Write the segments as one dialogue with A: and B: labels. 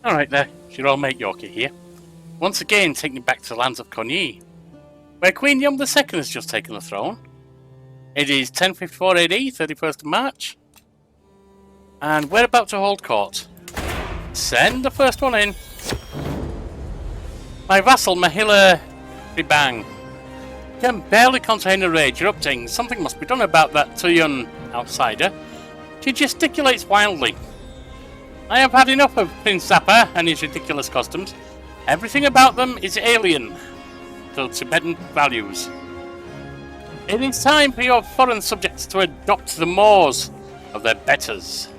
A: Alright there, your old mate Yorkie here. Once again taking you back to the lands of Cogny, where Queen Yum II has just taken the throne. It is 1054 AD, 31st of March, and we're about to hold court. Send the first one in. My vassal Mahila Ribang can barely contain her rage erupting. Something must be done about that Tuyun outsider. She gesticulates wildly. I have had enough of Prince Zappa and his ridiculous customs. Everything about them is alien to Tibetan values. It is time for your foreign subjects to adopt the mores of their betters.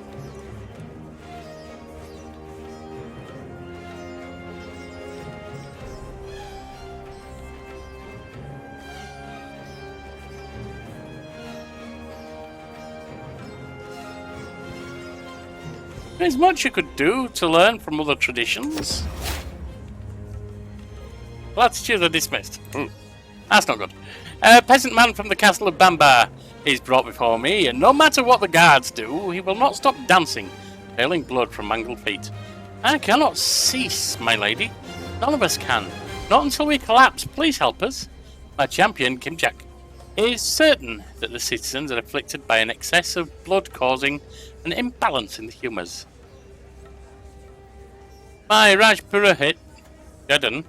A: There's much you could do to learn from other traditions. Latitudes are dismissed. That's not good. A peasant man from the castle of Bambar is brought before me, and no matter what the guards do, he will not stop dancing, trailing blood from mangled feet. I cannot cease, my lady. None of us can. Not until we collapse. Please help us. My champion, Kimchak, is certain that the citizens are afflicted by an excess of blood causing an imbalance in the humours. My Raj Purohit, Jadan,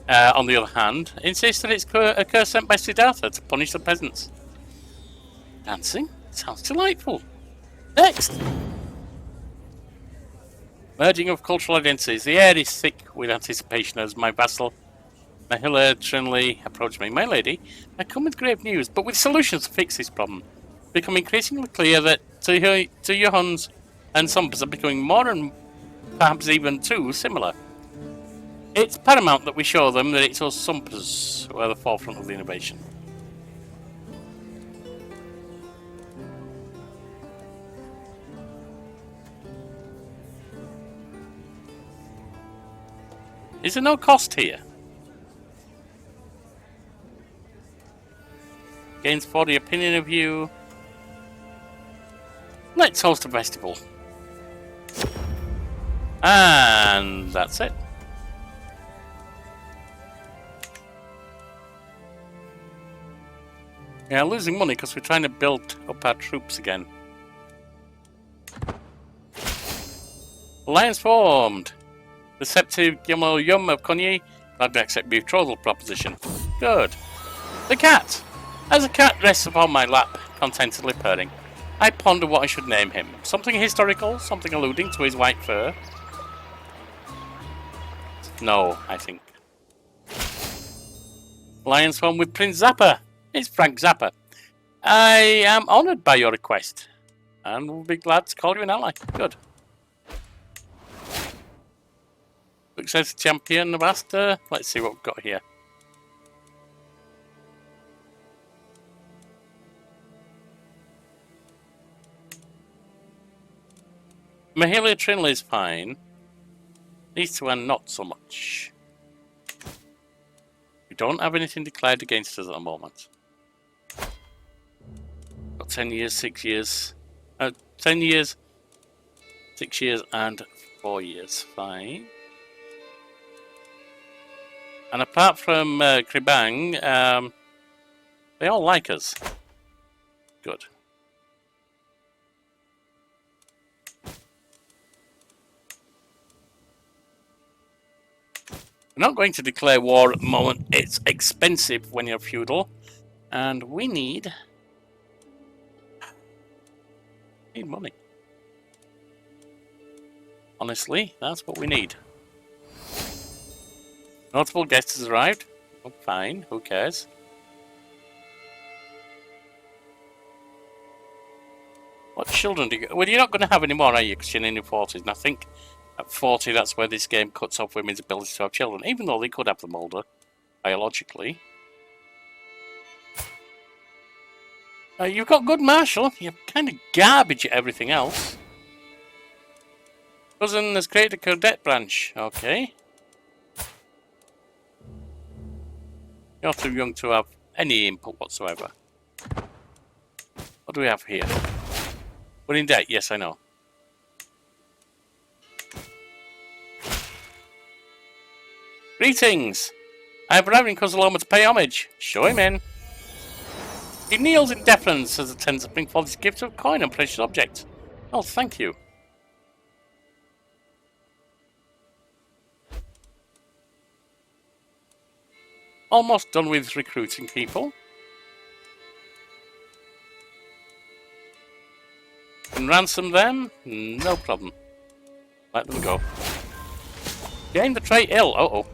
A: on the other hand, insists that it's a curse sent by Siddhartha to punish the peasants. Dancing? Sounds delightful. Next! Merging of cultural identities. The air is thick with anticipation as my vassal Mahila Trinley approached me. My lady, I come with grave news, but with solutions to fix this problem. It's becoming increasingly clear that Tuyuns and Sumpas are becoming more and perhaps even too similar. It's paramount that we show them that it's us Sumpas who are the forefront of the innovation. Is there no cost here? Gains 40 opinion of you. Let's host a festival. And that's it. Yeah, losing money because we're trying to build up our troops again. Alliance formed. Receptive Gimel Yum of Cogny. Glad to accept betrothal proposition. Good. The cat. As a cat rests upon my lap, contentedly purring, I ponder what I should name him. Something historical, something alluding to his white fur. No, I think. Alliance formed with Prince Zappa. It's Frank Zappa. I am honoured by your request, and will be glad to call you an ally. Good. Success champion of Aster. Let's see what we've got here. Mahila Trinley is fine. These two are not so much. We don't have anything declared against us at the moment. Got 10 years, 6 years. 10 years, 6 years, and 4 years. Fine. And apart from Kribang, they all like us. Good. We're not going to declare war at the moment. It's expensive when you're feudal. And we need money. Honestly, that's what we need. Notable guest has arrived. Oh, fine. Who cares? What children do you... Well, you're not going to have any more, are you? Because you're in your 40s. And I think at 40, that's where this game cuts off women's ability to have children. Even though they could have them older, biologically. You've got good martial. You're kind of garbage at everything else. Cousin has created a cadet branch. Okay. You're too young to have any input whatsoever. What do we have here? We're in debt. Yes, I know. Greetings! I have arrived in Kozaloma to pay homage. Show him in. He kneels in deference as attends to bring forth his gift of coin and precious object. Oh, thank you. Almost done with recruiting people. Can ransom them? No problem. Let them go. Gain the trait ill. Uh-oh.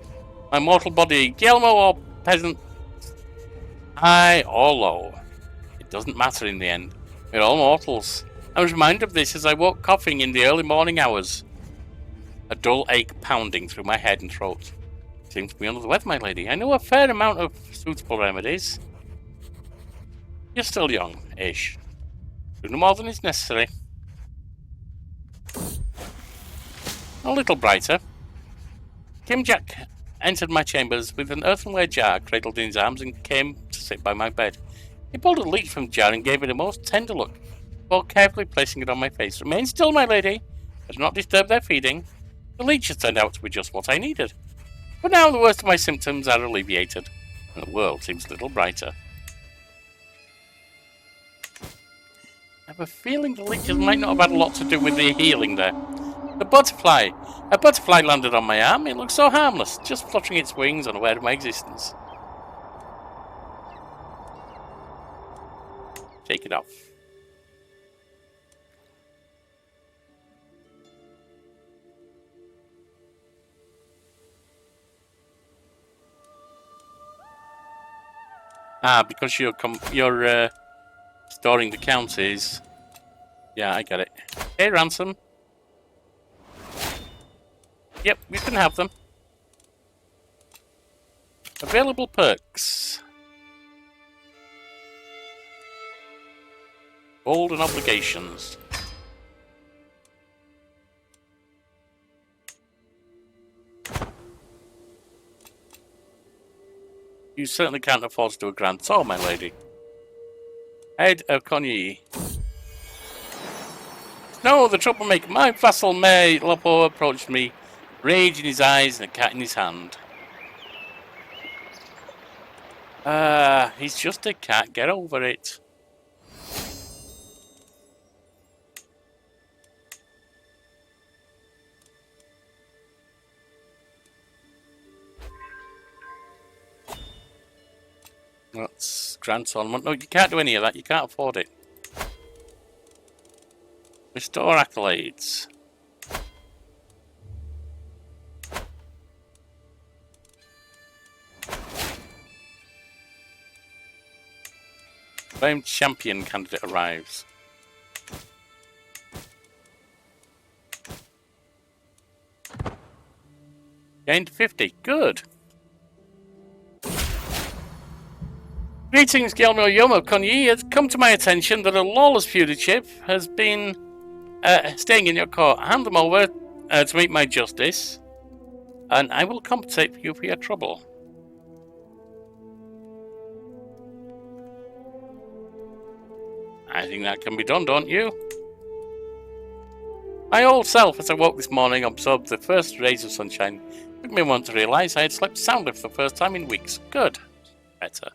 A: My mortal body. Guillermo or peasant? High or low. It doesn't matter in the end. We're all mortals. I was reminded of this as I woke coughing in the early morning hours. A dull ache pounding through my head and throat. Seems to be under the weather, my lady. I know a fair amount of suitable remedies. You're still young-ish. Do no more than is necessary. A little brighter. Kim Jack entered my chambers with an earthenware jar cradled in his arms and came to sit by my bed. He pulled a leech from the jar and gave it a most tender look, before carefully placing it on my face. Remain still, my lady. Do not disturb their feeding. The leech has turned out to be just what I needed. But now the worst of my symptoms are alleviated, and the world seems a little brighter. I have a feeling the leeches might not have had a lot to do with the healing there. The butterfly. A butterfly landed on my arm. It looked so harmless, just fluttering its wings, unaware of my existence. Take it off. Because you're storing the counties. Yeah, I get it. Hey, ransom. Yep, we can have them. Available perks. Gold and obligations. You certainly can't afford to do a grand tour, my lady. Head of Conyi. No, the troublemaker. My vassal May Lopo approached me, rage in his eyes and a cat in his hand. He's just a cat. Get over it. That's grand tournament. No, you can't do any of that. You can't afford it. Restore accolades. Famed champion candidate arrives. Gained 50. Good. Greetings, Guillermo Yomo Konyi. It's come to my attention that a lawless fugitive has been staying in your court. Hand them over to meet my justice, and I will compensate you for your trouble. I think that can be done, don't you? My old self, as I woke this morning, absorbed the first rays of sunshine. It took me a moment to realise I had slept soundly for the first time in weeks. Good. Better.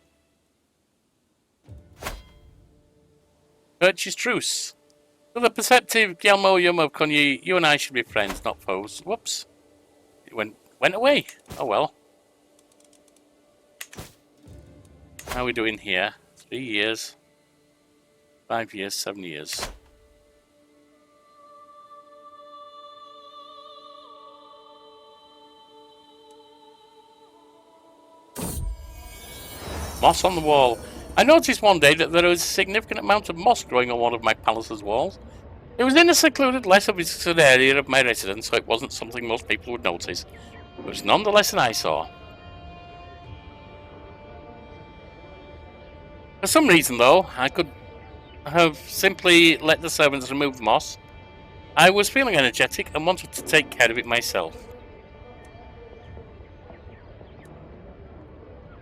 A: Purchase truce. To the perceptive Guillermo Yomo Konyi, you and I should be friends, not foes. Whoops. It went away. Oh well. How are we doing here? 3 years. 5 years, 7 years. Moss on the wall. I noticed one day that there was a significant amount of moss growing on one of my palace's walls. It was in a secluded, less visited area of my residence, so it wasn't something most people would notice. It was nonetheless an eyesore. For some reason, though, I could have simply let the servants remove the moss. I was feeling energetic and wanted to take care of it myself.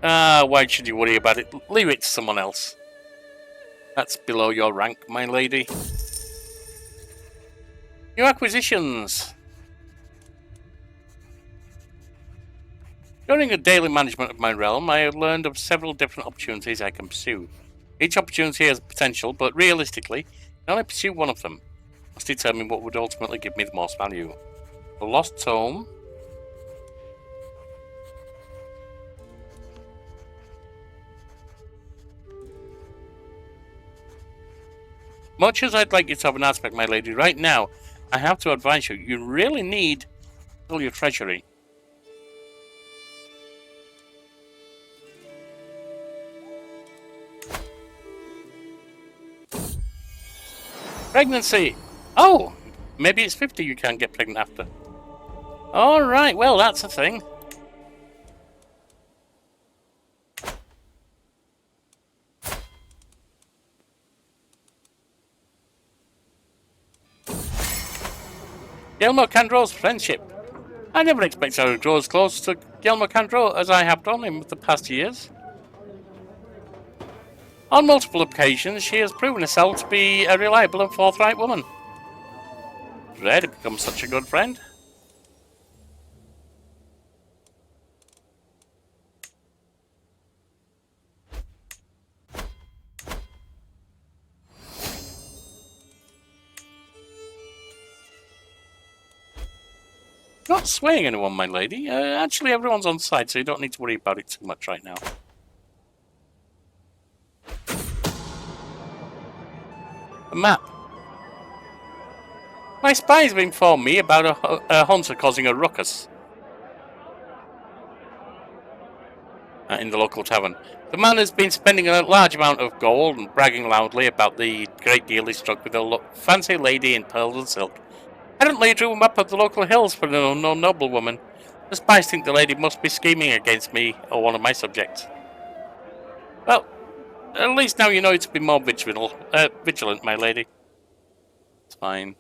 A: Why should you worry about it? Leave it to someone else. That's below your rank, my lady. New acquisitions. During the daily management of my realm, I have learned of several different opportunities I can pursue. Each opportunity has potential, but realistically, I can only pursue one of them. I must determine what would ultimately give me the most value. The Lost Tome. Much as I'd like you to have an aspect, my lady, right now, I have to advise you, you really need to fill your treasury. Pregnancy! Oh! Maybe it's 50 you can't get pregnant after. Alright, well, that's a thing. Guillermo Candro's friendship. I never expected I would grow as close to Guillermo Candro as I have done in the past years. On multiple occasions, she has proven herself to be a reliable and forthright woman. Rare to become such a good friend. Not swaying anyone, my lady. Actually, everyone's on side, so you don't need to worry about it too much right now. A map. My spies have informed me about a hunter causing a ruckus in the local tavern. The man has been spending a large amount of gold and bragging loudly about the great deal he struck with a fancy lady in pearls and silk. Apparently, he drew a map of the local hills for an unknown noblewoman. The spies think the lady must be scheming against me or one of my subjects. Well, at least now you know to be more vigilant, my lady. It's fine.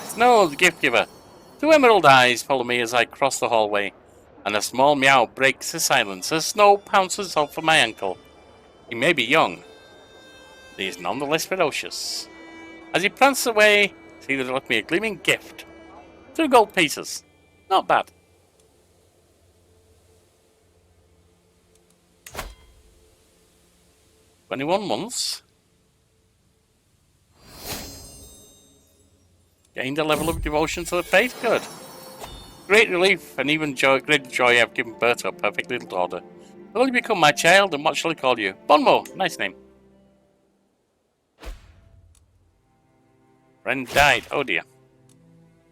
A: Snow, the gift giver. Two emerald eyes follow me as I cross the hallway, and a small meow breaks the silence as Snow pounces over my ankle. He may be young, but he is nonetheless ferocious. As he prances away, see that he left me a gleaming gift. 2 gold pieces. Not bad. "21 months. Gained a level of devotion to the faith. Good. Great relief and even great joy I've given birth to a perfect little daughter. Will you become my child, and what shall I call you?" Bonmo. Nice name. Friend died. Oh dear.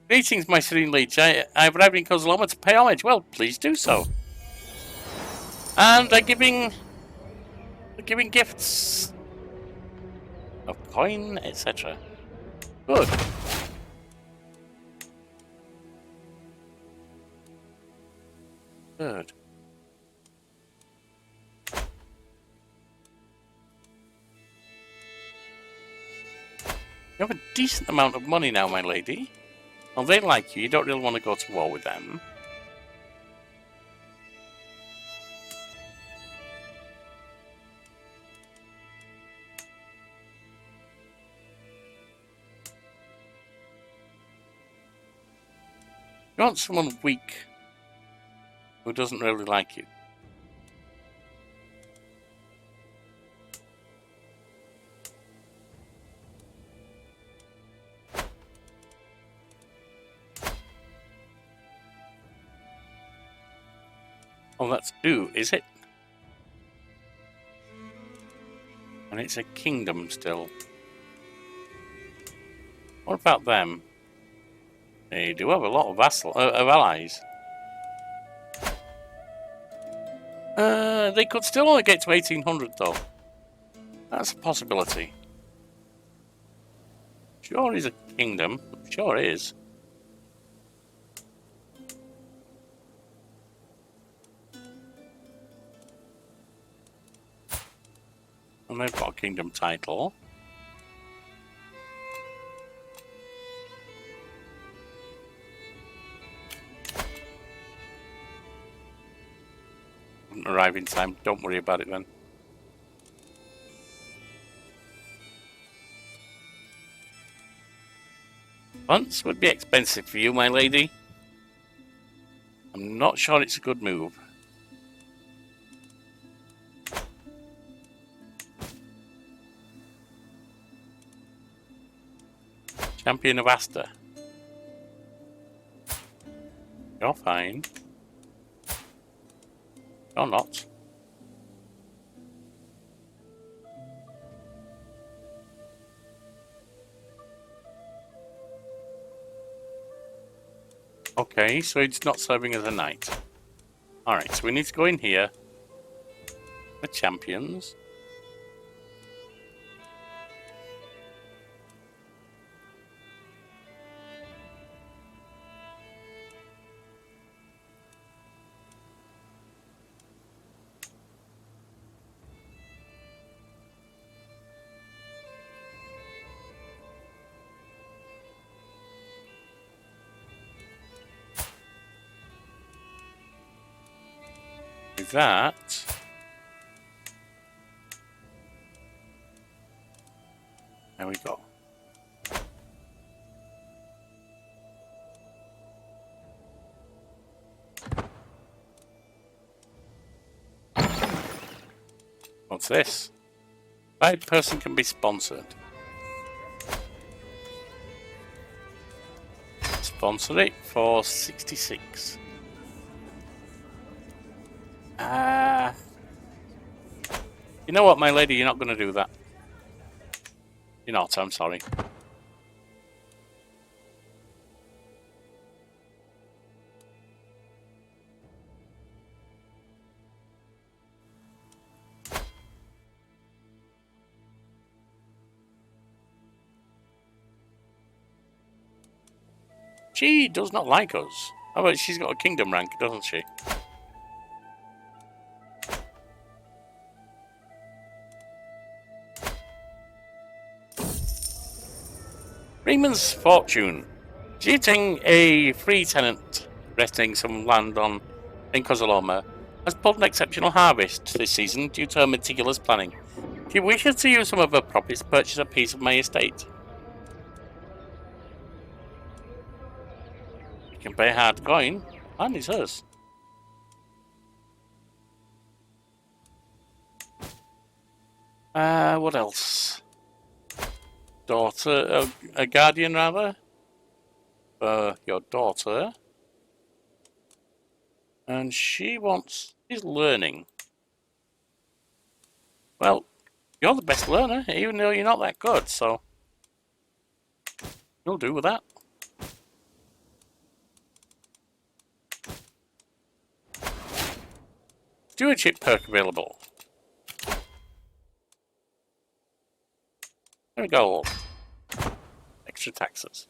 A: "Greetings, my serene liege. I've arrived in Kozloma to pay homage." Well, please do so. And they're giving gifts of coin, etc. Good. Good. You have a decent amount of money now, my lady. Well, they like you. You don't really want to go to war with them. You want someone weak who doesn't really like you. Oh, that's 2, is it? And it's a kingdom still. What about them? They do have a lot of allies. They could still only get to 1800 though. That's a possibility. Sure is a kingdom. Sure is. And they've got a kingdom title. Wouldn't arrive in time. Don't worry about it then. Once would be expensive for you, my lady. I'm not sure it's a good move. Champion of Asta. You're fine. You're not. Okay, so it's not serving as a knight. Alright, so we need to go in here. The champions. With that, there we go. What's this? Right person can be sponsored. Sponsor it for 66. You know what, my lady, you're not going to do that. You're not, I'm sorry. She does not like us. Oh, but she's got a kingdom rank, doesn't she? Freeman's fortune. Cheating a free tenant renting some land in Kozaloma has pulled an exceptional harvest this season due to her meticulous planning. If you wish to use some of her profits to purchase a piece of my estate, you can pay hard coin, and it's hers. What else? Daughter, a guardian rather, for your daughter, and she's learning. Well, you're the best learner, even though you're not that good, so you'll do with that. Stewardship perk available. There we go. Extra taxes.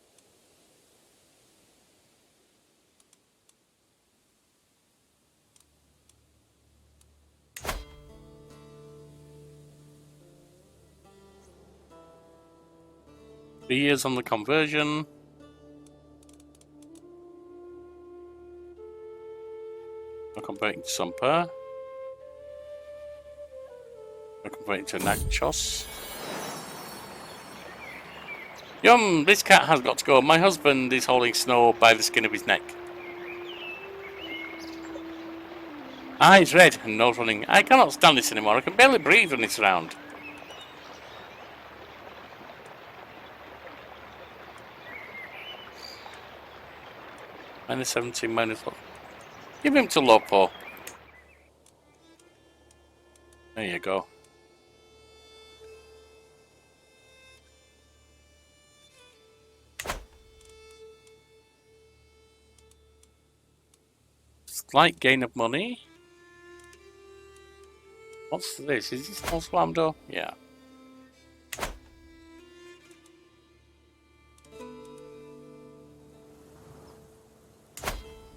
A: Three years on the conversion. We're converting to Sumper. We're converting to Nachos. Yum, this cat has got to go. My husband is holding Snow by the skin of his neck. Eyes red and nose running. I cannot stand this anymore. I can barely breathe when it's around. Minus 17, minus 1. Give him to Lopo. There you go. Slight gain of money. What's this? Is this all Swamdo? Yeah.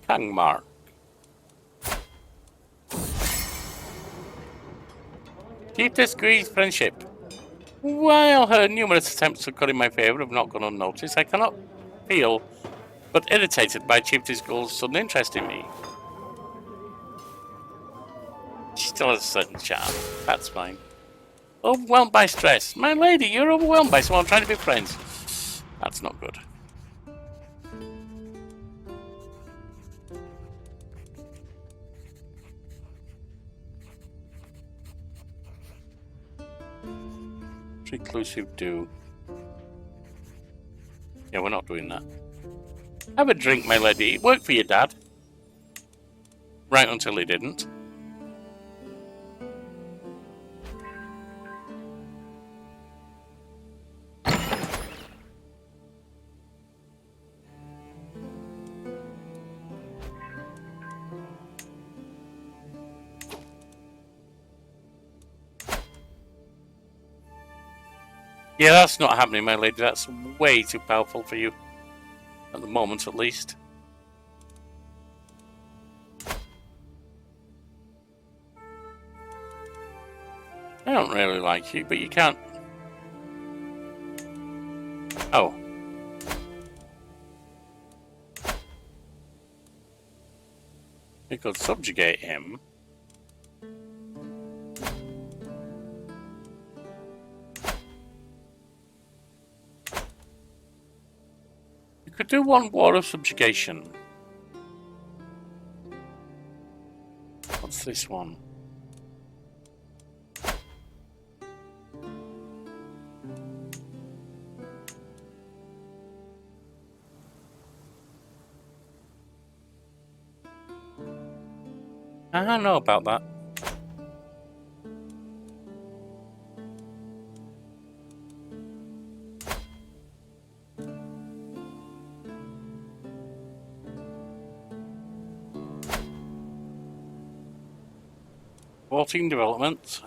A: Kangmark. Chiefess agrees friendship. While her numerous attempts to cut in my favour have not gone unnoticed, I cannot feel but irritated by Chiefess Gull's sudden interest in me. She still has a certain charm. That's fine. Overwhelmed by stress. My lady, you're overwhelmed by someone trying to be friends. That's not good. Reclusive do. Yeah, we're not doing that. Have a drink, my lady. It worked for your dad. Right until he didn't. Yeah, that's not happening, my lady. That's way too powerful for you. At the moment, at least. I don't really like you, but you can't... Oh. You could subjugate him. You could do one war of subjugation. What's this one? I don't know about that. Sporting development,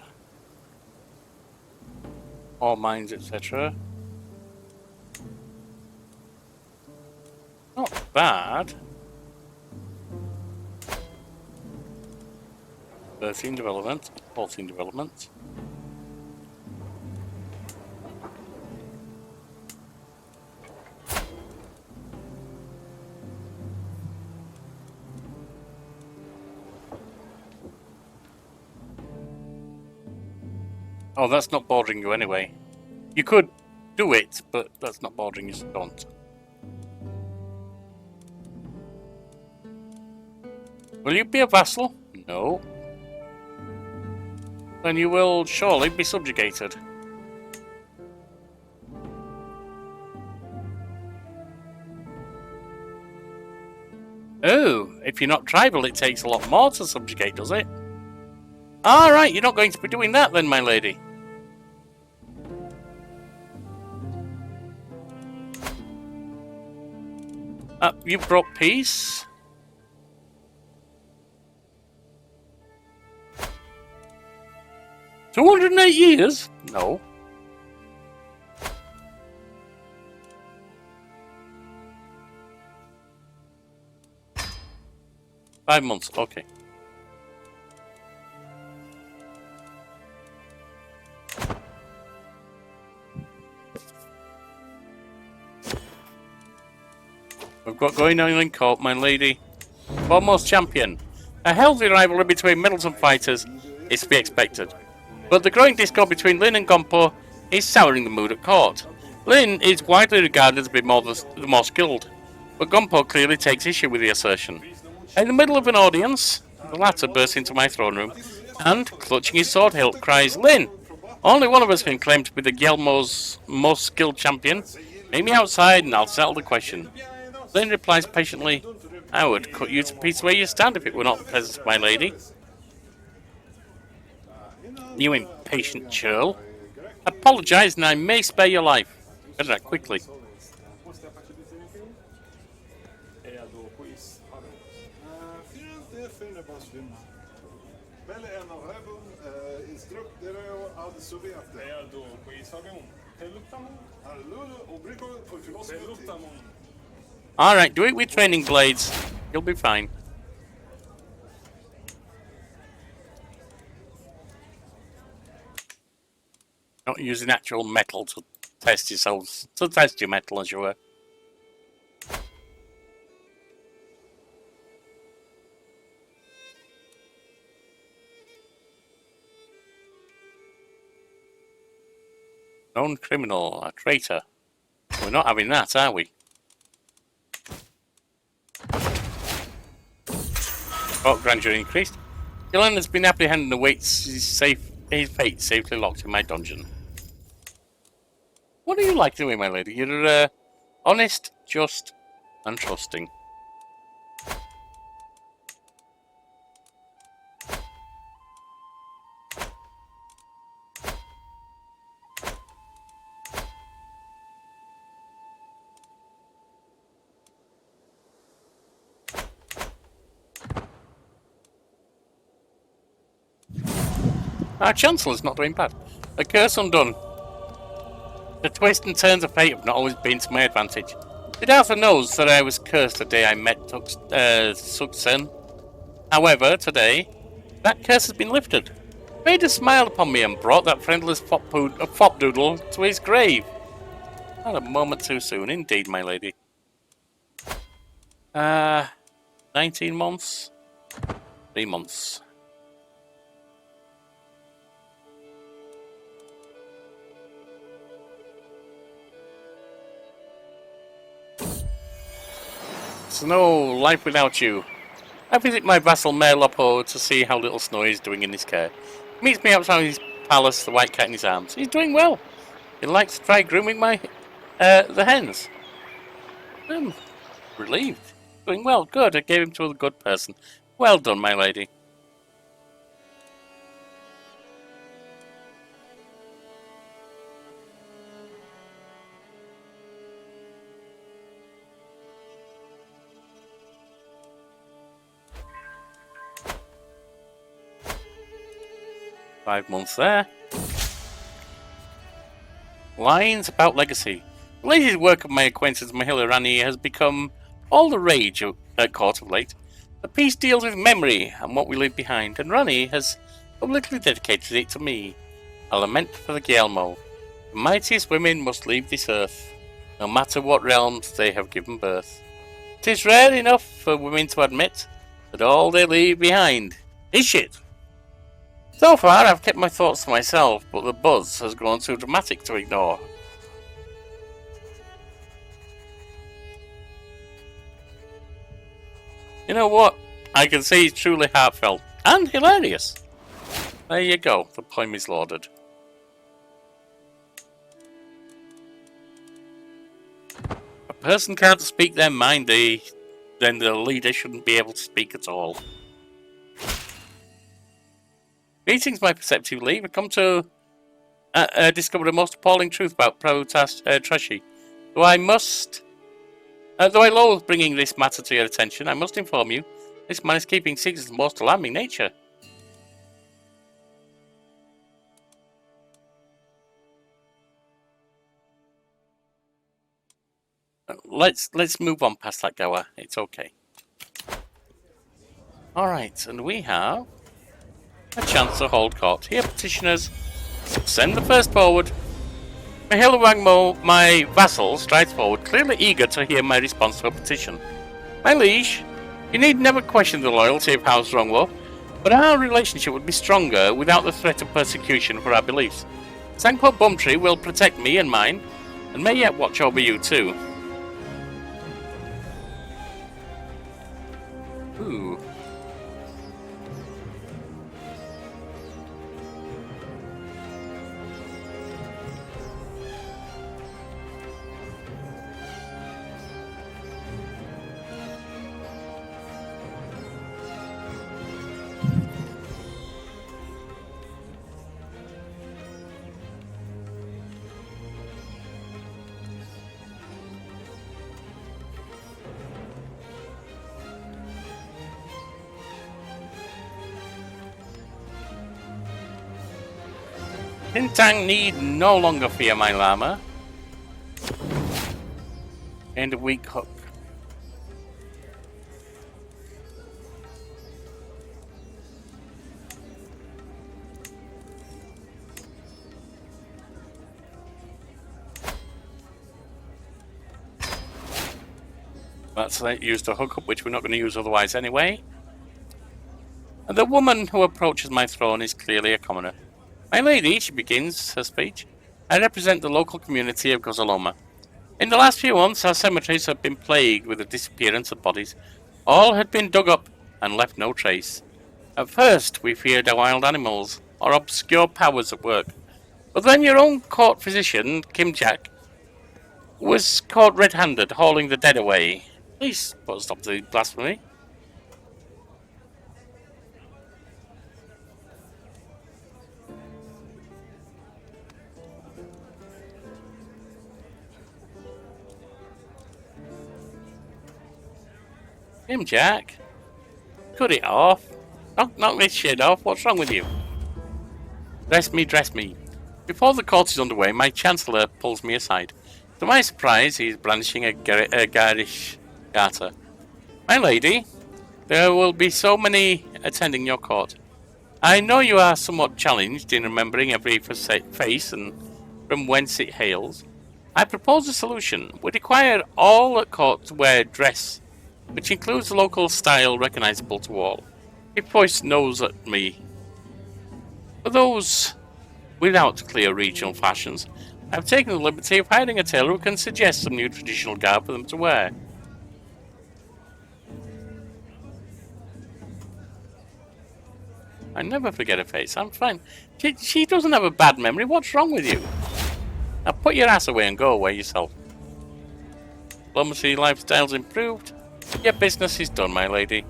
A: ore mines, etc. Not bad. 13 development, 14 development. Oh, that's not bordering you anyway. You could do it, but that's not bordering you, so don't. Will you be a vassal? No. Then you will surely be subjugated. Oh, if you're not tribal, it takes a lot more to subjugate, does it? Alright, you're not going to be doing that then, my lady. You brought peace? $208 years? No. $5 months, okay. We've got going on in court, my lady. Foremost champion. A healthy rivalry between Middleton fighters is to be expected. But the growing discord between Lin and Gompo is souring the mood at court. Lin is widely regarded as being the more skilled, but Gompo clearly takes issue with the assertion. In the middle of an audience, the latter bursts into my throne room and, clutching his sword hilt, cries, "Lin, only one of us can claim to be the Guillermo's most skilled champion. Meet me outside and I'll settle the question." Lin replies patiently, "I would cut you to pieces where you stand if it were not the presence of my lady." You impatient churl. Apologise and I may spare your life. Better that quickly. Alright, do it with training blades. You'll be fine. Not using actual metal to test yourselves, to test your metal as you were. Known criminal, a traitor. We're not having that, are we? Court grandeur increased. Gillen has been apprehended and awaits his fate safely locked in my dungeon. What do you like doing, my lady? You're honest, just, and trusting. Our Chancellor's not doing bad. A curse undone. The twists and turns of fate have not always been to my advantage. Siddhartha knows that I was cursed the day I met Suksen. However, today, that curse has been lifted. Vader smiled upon me and brought that friendless fopdoodle to his grave. Not a moment too soon, indeed, my lady. 19 months? 3 months. Snow, life without you. I visit my vassal Mayor Lopo to see how little Snow is doing in his care. He meets me outside his palace, the white cat in his arms. He's doing well. He likes to try grooming the hens. I'm relieved. Doing well, good. I gave him to a good person. Well done, my lady. Five months there. Lines about legacy. The latest work of my acquaintance Mahila Rani has become all the rage at court of late. The piece deals with memory and what we leave behind, and Rani has publicly dedicated it to me. A lament for the Guillermo. The mightiest women must leave this earth, no matter what realms they have given birth. It is rare enough for women to admit that all they leave behind is shit. So far, I've kept my thoughts to myself, but the buzz has grown too dramatic to ignore. You know what? I can see it's truly heartfelt and hilarious. There you go, the poem is lauded. A person can't speak their mind, then the leader shouldn't be able to speak at all. Greetings, my perceptive leave. I've come to discover the most appalling truth about Trashi. Though I loathe bringing this matter to your attention, I must inform you, this man is keeping secrets of the most alarming nature. Let's move on past that goer. It's okay. Alright, and we have a chance to hold court. Here, petitioners, send the first forward. Mahila Wangmo, my vassal, strides forward, clearly eager to hear my response to a petition. My liege, you need never question the loyalty of House Rongwo, but our relationship would be stronger without the threat of persecution for our beliefs. Sangpo Bumtree will protect me and mine, and may yet watch over you too. Ooh. Tintang need no longer fear my llama. And a weak hook. That's used a hookup, which we're not going to use otherwise anyway. And the woman who approaches my throne is clearly a commoner. My lady, she begins her speech, I represent the local community of Gozaloma. In the last few months, our cemeteries have been plagued with the disappearance of bodies. All had been dug up and left no trace. At first, we feared our wild animals or obscure powers at work. But then your own court physician, Kim Jack, was caught red-handed hauling the dead away. Please put a stop to the blasphemy. Him, Jack. Cut it off. Knock this shit off. What's wrong with you? Dress me, dress me. Before the court is underway, my chancellor pulls me aside. To my surprise, he is brandishing a garish garter. My lady, there will be so many attending your court. I know you are somewhat challenged in remembering every face and from whence it hails. I propose a solution. We require all at court to wear dress, which includes a local style recognizable to all. He points nose at me. For those without clear regional fashions, I have taken the liberty of hiring a tailor who can suggest some new traditional garb for them to wear. I never forget a face. I'm fine. She doesn't have a bad memory. What's wrong with you? Now put your ass away and go away yourself. Diplomacy lifestyle's improved. Your business is done, my lady.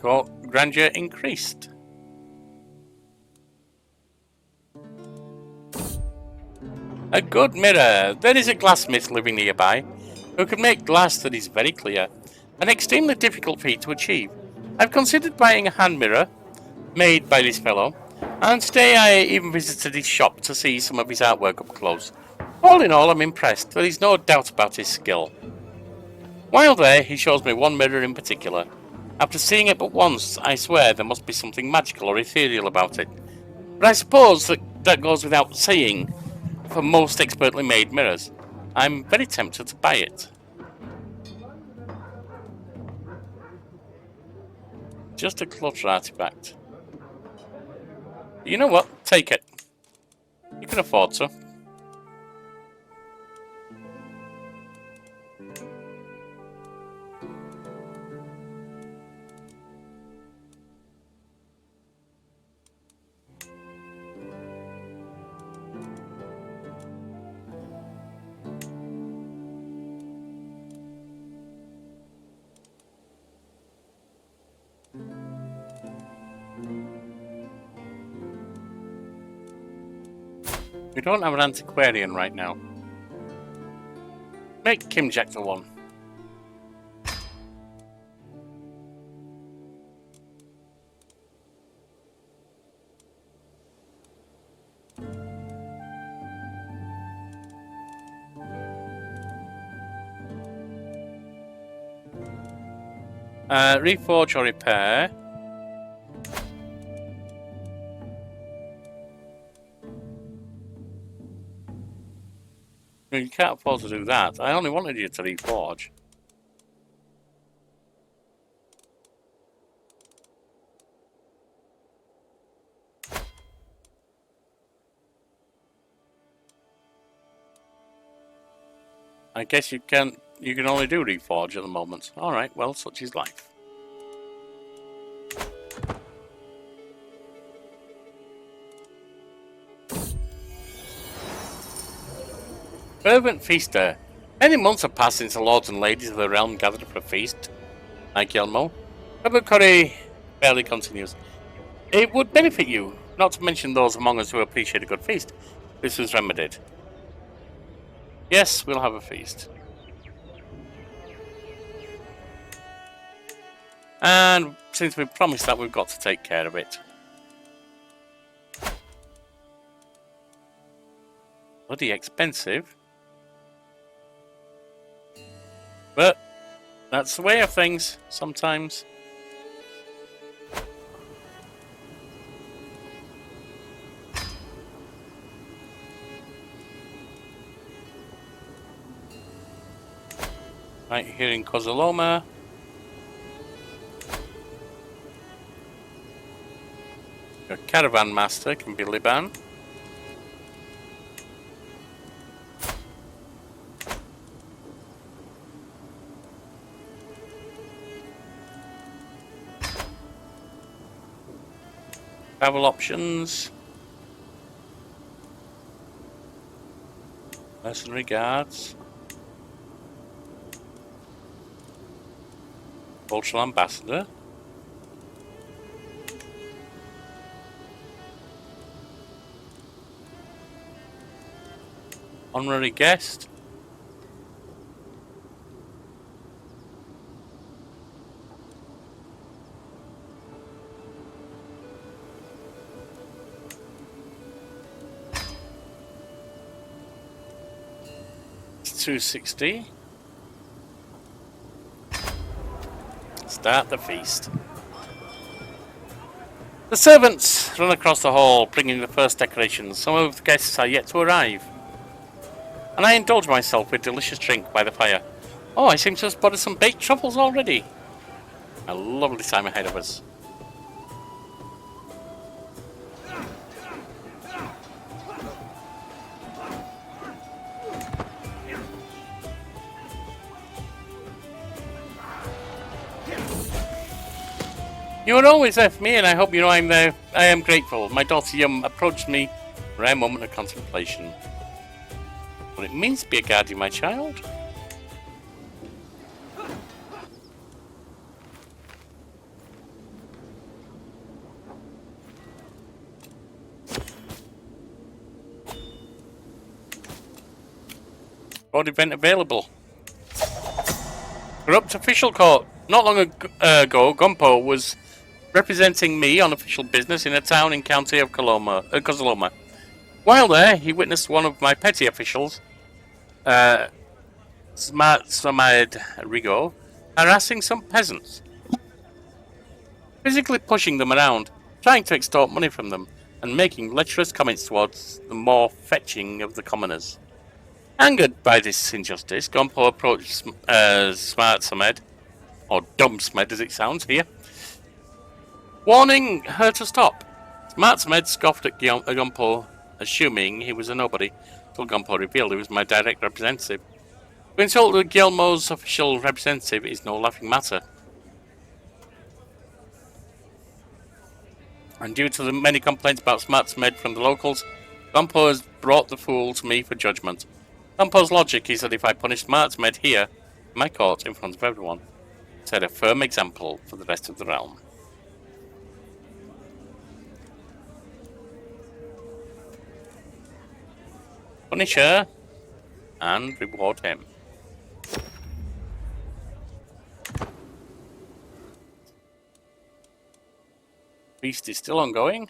A: Court grandeur increased. A good mirror. There is a glassmith living nearby who can make glass that is very clear. An extremely difficult feat to achieve. I've considered buying a hand mirror made by this fellow, and today I even visited his shop to see some of his artwork up close. All in all, I'm impressed. There is no doubt about his skill. While there, he shows me one mirror in particular. After seeing it but once, I swear there must be something magical or ethereal about it. But I suppose that goes without saying for most expertly made mirrors. I'm very tempted to buy it. Just a clutter artifact. You know what? Take it. You can afford to. We don't have an antiquarian right now. Make Kim Jack the one. Reforge or repair. You can't afford to do that. I only wanted you to reforge. I guess you can only do reforge at the moment. Alright, well, such is life. Fervent feaster. Many months have passed since the lords and ladies of the realm gathered for a feast. Like Yelmo. Robert Curry barely continues. It would benefit you, not to mention those among us who appreciate a good feast. This was remedied. Yes, we'll have a feast. And since we've promised that, we've got to take care of it. Bloody expensive. But that's the way of things sometimes. Right here in Kozoloma. Your caravan master can be Liban. Travel options. Mercenary guards. Cultural ambassador. Honorary guest. It's 260. Start the feast. The servants run across the hall, bringing the first decorations. Some of the guests are yet to arrive. And I indulge myself with delicious drink by the fire. Oh, I seem to have spotted some baked truffles already. A lovely time ahead of us. You are always there for me, and I hope you know I am grateful. My daughter Yum approached me for a moment of contemplation. What it means to be a guardian, my child. Board event available. Corrupt official court. Not long ago, Gumpo was representing me on official business in a town in county of Kozoloma. While there, he witnessed one of my petty officials, Smart Samad Rigo, harassing some peasants, physically pushing them around, trying to extort money from them, and making lecherous comments towards the more fetching of the commoners. Angered by this injustice, Gompo approached Smart Samed, or Dumb Smed as it sounds here, warning her to stop. Smart Samed scoffed at Gompo, assuming he was a nobody, until Gompo revealed he was my direct representative. To insult Guillermo's official representative is no laughing matter. And due to the many complaints about Smart Samed from the locals, Gompo has brought the fool to me for judgment. Gompo's logic is that if I punish Smart Samed here, in my court, in front of everyone, set a firm example for the rest of the realm. Punish her, and reward him. Feast is still ongoing.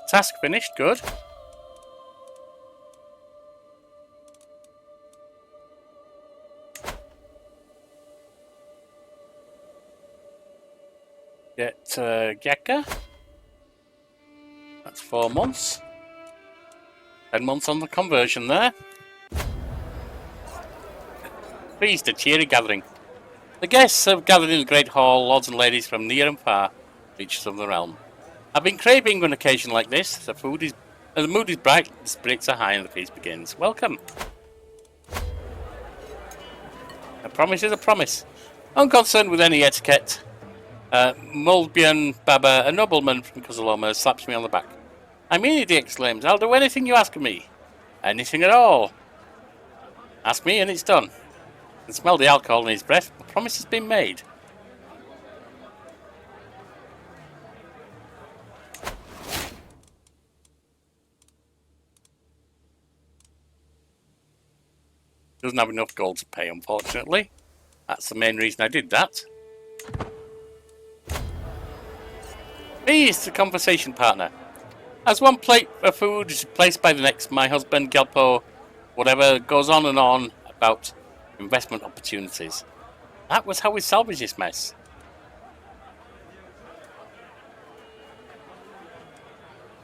A: Task finished, good. Get Gekka. That's 4 months. 10 months on the conversion there. Feast, a cheery gathering. The guests have gathered in the great hall, lords and ladies from near and far, reaches of the realm. I've been craving an occasion like this. The mood is bright, the spirits are high, and the feast begins. Welcome. A promise is a promise. Unconcerned with any etiquette, Mulbian Baba, a nobleman from Kozoloma, slaps me on the back. I mean it, he exclaims. I'll do anything you ask of me. Anything at all. Ask me and it's done. I can smell the alcohol in his breath. The promise has been made. Doesn't have enough gold to pay, unfortunately. That's the main reason I did that. He's the conversation partner. As one plate of food is replaced by the next, my husband, Gelpo, whatever, goes on and on about investment opportunities. That was how we salvaged this mess.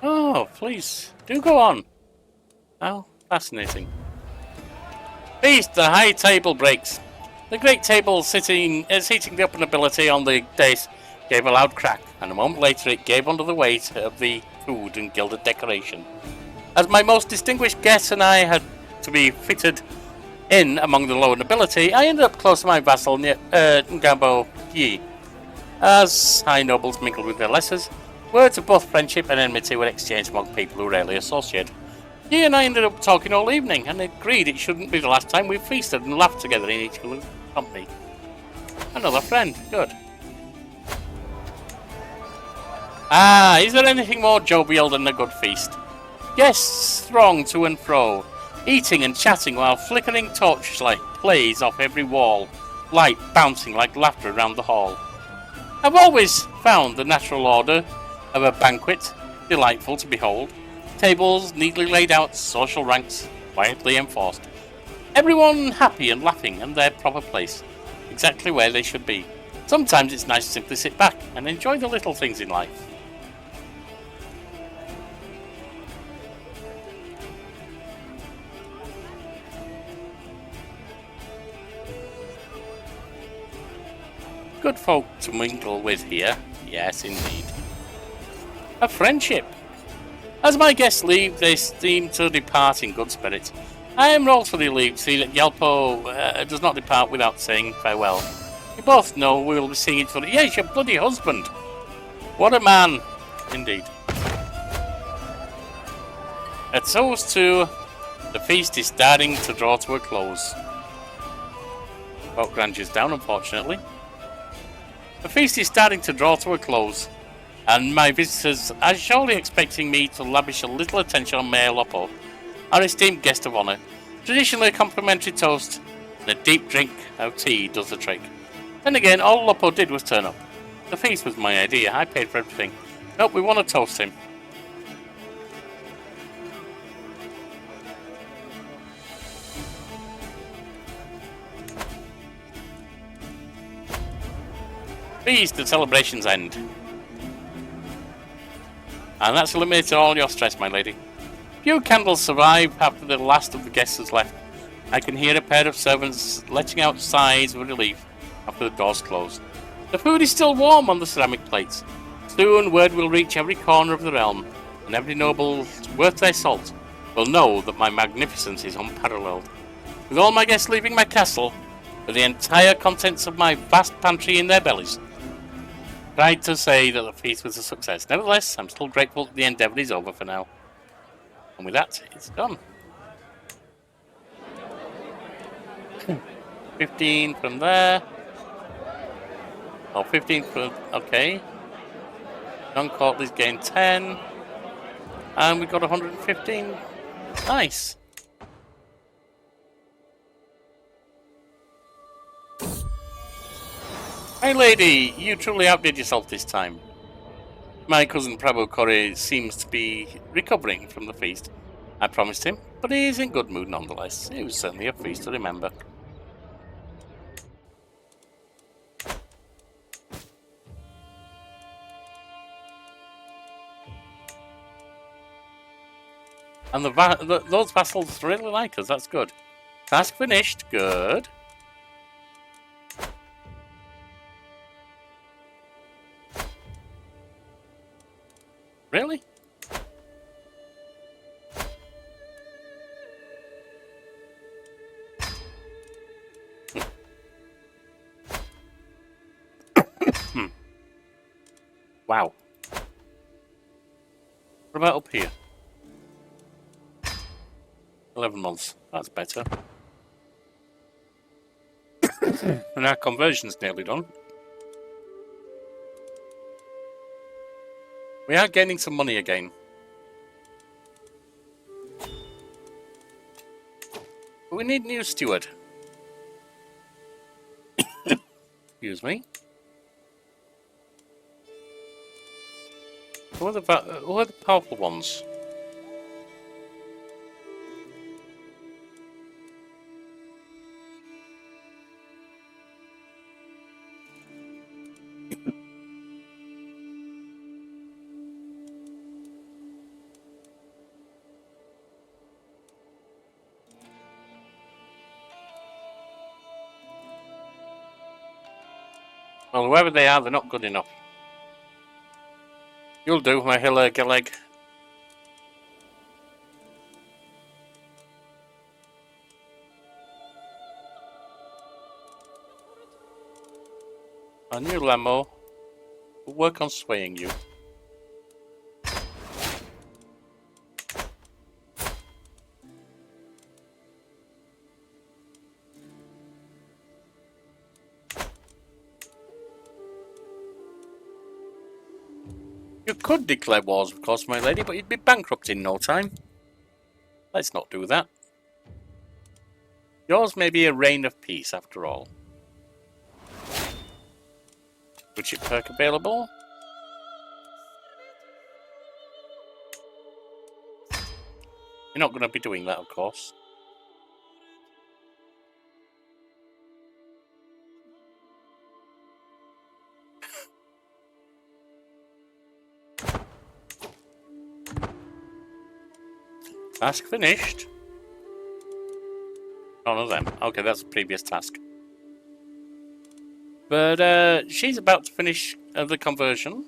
A: Oh, please, do go on. How fascinating. Feast, the high table breaks. The great table seating the upper nobility on the dais gave a loud crack, and a moment later it gave under the weight of the food and gilded decoration. As my most distinguished guests and I had to be fitted In among the lower nobility, I ended up close to my vassal Ngabo Yi. As high nobles mingled with their lessers, words of both friendship and enmity were exchanged among people who rarely associate. He and I ended up talking all evening, and agreed it shouldn't be the last time we feasted and laughed together in each other's company. Another friend, good. Ah, is there anything more jovial than a good feast? Guests throng to and fro, eating and chatting while flickering torchlight plays off every wall, light bouncing like laughter around the hall. I've always found the natural order of a banquet delightful to behold. Tables neatly laid out, social ranks quietly enforced. Everyone happy and laughing in their proper place, exactly where they should be. Sometimes it's nice to simply sit back and enjoy the little things in life. Good folk to mingle with here, yes indeed. A friendship. As my guests leave, they seem to depart in good spirits. I am also relieved to see that Yelpo does not depart without saying farewell. We both know we will be seeing each other. Yes, your bloody husband. What a man, indeed. A toast to the feast is starting to draw to a close. Boat Granger's down, unfortunately. The feast is starting to draw to a close, and my visitors are surely expecting me to lavish a little attention on Mayor Lopo, our esteemed guest of honour. Traditionally, a complimentary toast and a deep drink of tea does the trick. Then again, all Lopo did was turn up. The feast was my idea. I paid for everything. Nope, we want to toast him. Feast, the celebrations end. And that's eliminated all your stress, my lady. Few candles survive after the last of the guests has left. I can hear a pair of servants letting out sighs of relief after the doors close. The food is still warm on the ceramic plates. Soon word will reach every corner of the realm, and every noble worth their salt will know that my magnificence is unparalleled. With all my guests leaving my castle, with the entire contents of my vast pantry in their bellies, tried to say that the feast was a success. Nevertheless, I'm still grateful that the endeavour is over for now. And with that, it's done. 15 from there. Oh, 15 from... okay. Non-Courtly's gained 10. And we got 115. Nice. My lady, you truly outdid yourself this time. My cousin Prabhu Kore seems to be recovering from the feast. I promised him, but he is in good mood nonetheless. It was certainly a feast to remember. And those vassals really like us, that's good. Task finished, good. Really? Wow. What about up here? 11 months. That's better. And our conversion's nearly done. We are gaining some money again. But we need a new steward. Excuse me. Who are the powerful ones? Well, whoever they are, they're not good enough. You'll do, Mahila Galeg. A new Lamo will work on swaying you. You could declare wars, of course, my lady, but you'd be bankrupt in no time. Let's not do that. Yours may be a reign of peace, after all. Woodchip perk available. You're not going to be doing that, of course. Task finished. None of them. Okay, that's the previous task. But she's about to finish the conversion.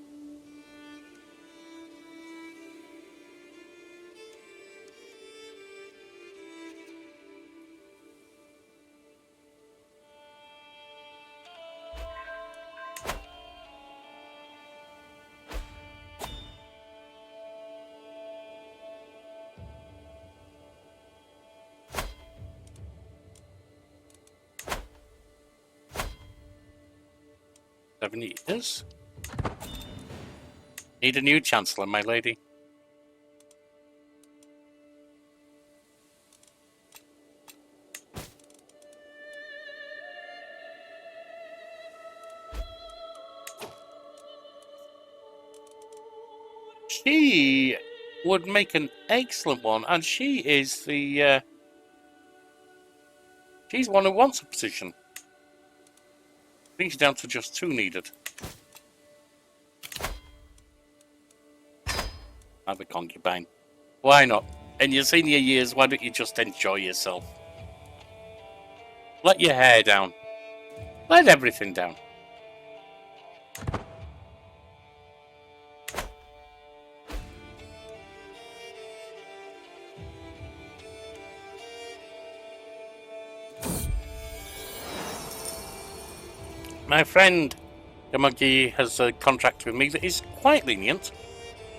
A: Years. Need a new chancellor, my lady. She would make an excellent one, and she is the she's one who wants a position. Brings down to just 2 needed. Have a concubine. Why not? In your senior years, why don't you just enjoy yourself? Let your hair down. Let everything down. My friend Yamagi has a contract with me that is quite lenient,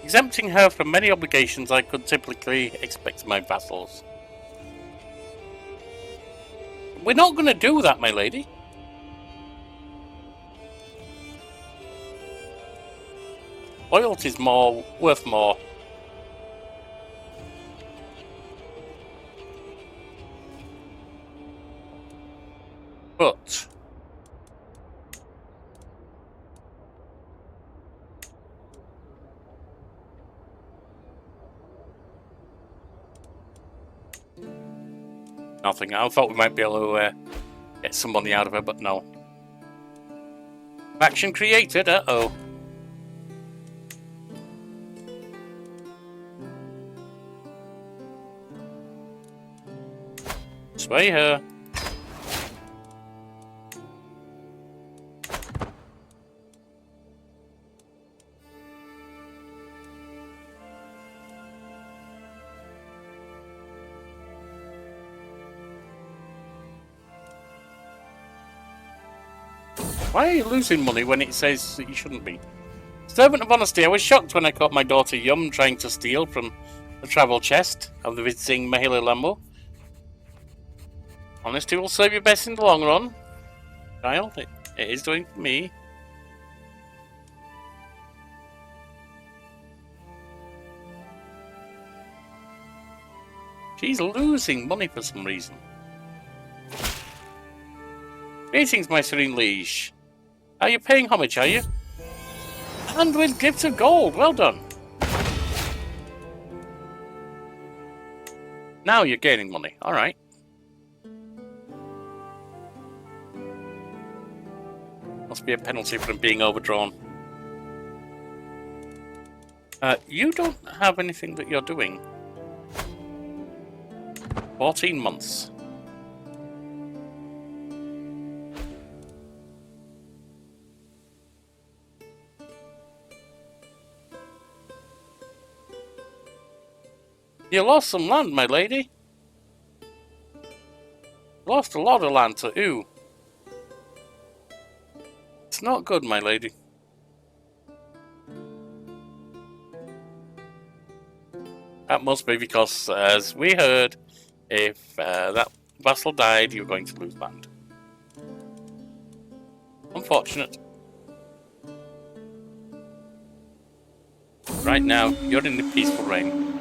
A: exempting her from many obligations I could typically expect of my vassals. We're not going to do that, my lady. Loyalty's worth more. But nothing. I thought we might be able to get some money out of her, but no. Faction created, uh-oh. Sway her. Why are you losing money when it says that you shouldn't be? Servant of honesty, I was shocked when I caught my daughter Yum trying to steal from the travel chest of the visiting Mahila Lambo. Honesty will serve you best in the long run. Child, it is doing for me. She's losing money for some reason. Greetings, my serene liege. Are you paying homage, are you? And with gifts of gold, well done. Now you're gaining money, alright. Must be a penalty for being overdrawn. You don't have anything that you're doing. 14 months. You lost some land, my lady. Lost a lot of land to who? It's not good, my lady. That must be because, as we heard, if that vassal died, you're going to lose land. Unfortunate. Right now, you're in the peaceful reign.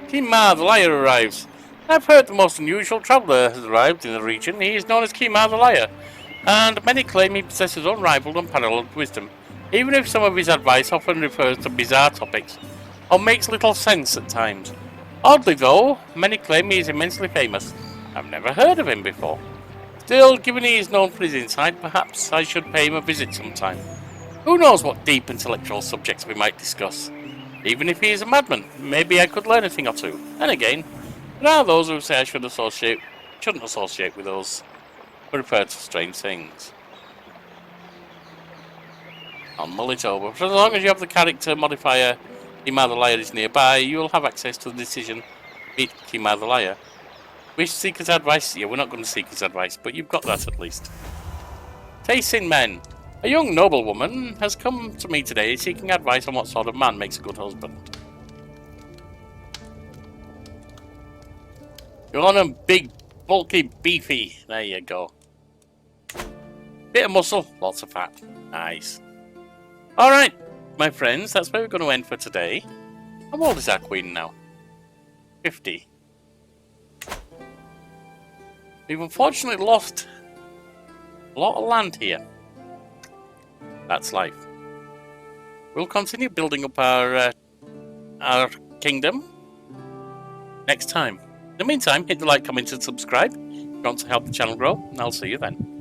A: Kima the Liar arrives. I've heard the most unusual traveller has arrived in the region. He is known as Kima the Liar, and many claim he possesses unrivaled and unparalleled wisdom, even if some of his advice often refers to bizarre topics, or makes little sense at times. Oddly though, many claim he is immensely famous. I've never heard of him before. Still, given he is known for his insight, perhaps I should pay him a visit sometime. Who knows what deep intellectual subjects we might discuss? Even if he is a madman, maybe I could learn a thing or two. And again, there are those who say I shouldn't associate with those who refer to strange things. I'll mull it over. For as long as you have the character modifier Kima the Liar is nearby, you will have access to the decision Meet Kima the Liar. Wish to seek his advice? Yeah, we're not going to seek his advice, but you've got that at least. Facing men. A young noblewoman has come to me today seeking advice on what sort of man makes a good husband. You want him big, bulky, beefy. There you go. Bit of muscle, lots of fat. Nice. Alright, my friends, that's where we're going to end for today. How old is our queen now? 50. We've unfortunately lost a lot of land here. That's life. We'll continue building up our kingdom next time. In the meantime, hit the like, comment and subscribe if you want to help the channel grow, and I'll see you then.